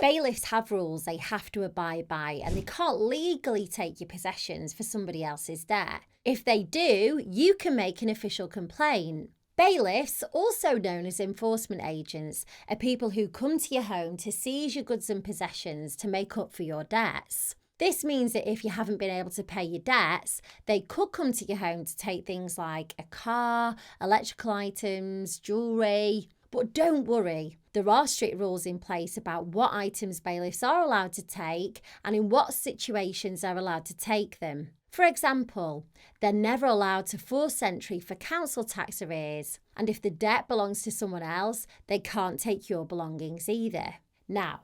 Bailiffs have rules they have to abide by, and they can't legally take your possessions for somebody else's debt. If they do, you can make an official complaint. Bailiffs, also known as enforcement agents, are people who come to your home to seize your goods and possessions to make up for your debts. This means that if you haven't been able to pay your debts, they could come to your home to take things like a car, electrical items, jewellery. But don't worry, there are strict rules in place about what items bailiffs are allowed to take and in what situations they're allowed to take them. For example, they're never allowed to force entry for council tax arrears, and if the debt belongs to someone else, they can't take your belongings either. Now,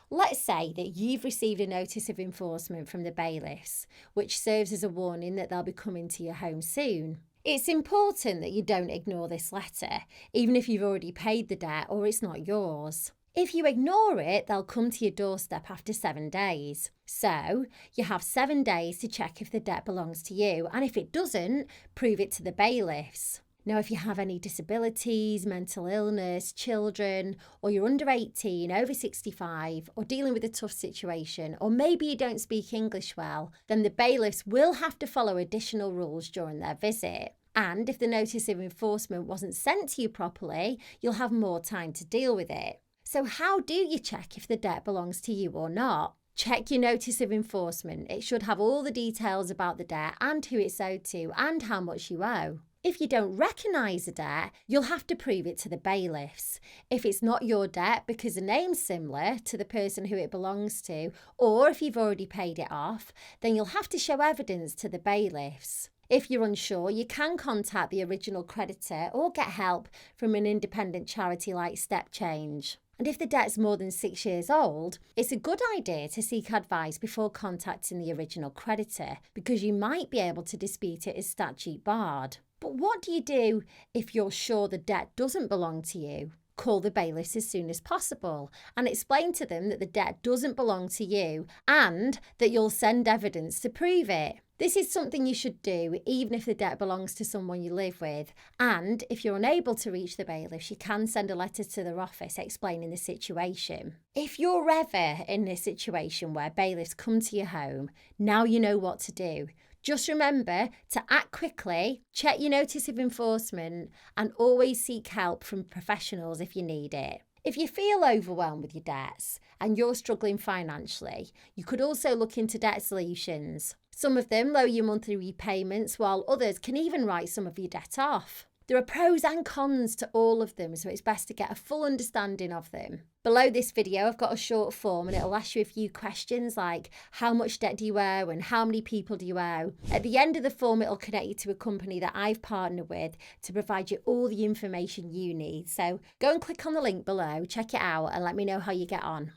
let's say that you've received a notice of enforcement from the bailiffs, which serves as a warning that they'll be coming to your home soon. It's important that you don't ignore this letter, even if you've already paid the debt or it's not yours. If you ignore it, they'll come to your doorstep after 7 days. So, you have 7 days to check if the debt belongs to you, and if it doesn't, prove it to the bailiffs. Now, if you have any disabilities, mental illness, children, or you're under 18, over 65, or dealing with a tough situation, or maybe you don't speak English well, then the bailiffs will have to follow additional rules during their visit. And if the notice of enforcement wasn't sent to you properly, you'll have more time to deal with it. So how do you check if the debt belongs to you or not? Check your notice of enforcement. It should have all the details about the debt and who it's owed to and how much you owe. If you don't recognise a debt, you'll have to prove it to the bailiffs. If it's not your debt because the name's similar to the person who it belongs to, or if you've already paid it off, then you'll have to show evidence to the bailiffs. If you're unsure, you can contact the original creditor or get help from an independent charity like Step Change. And if the debt's more than 6 years old, it's a good idea to seek advice before contacting the original creditor, because you might be able to dispute it as statute barred. But what do you do if you're sure the debt doesn't belong to you? Call the bailiffs as soon as possible and explain to them that the debt doesn't belong to you and that you'll send evidence to prove it. This is something you should do even if the debt belongs to someone you live with. And if you're unable to reach the bailiffs, you can send a letter to their office explaining the situation. If you're ever in a situation where bailiffs come to your home, now you know what to do. Just remember to act quickly, check your notice of enforcement, and always seek help from professionals if you need it. If you feel overwhelmed with your debts and you're struggling financially, you could also look into debt solutions. Some of them lower your monthly repayments, while others can even write some of your debt off. There are pros and cons to all of them, so it's best to get a full understanding of them. Below this video, I've got a short form and it'll ask you a few questions like how much debt do you owe and how many people do you owe. At the end of the form, it'll connect you to a company that I've partnered with to provide you all the information you need. So go and click on the link below, check it out and let me know how you get on.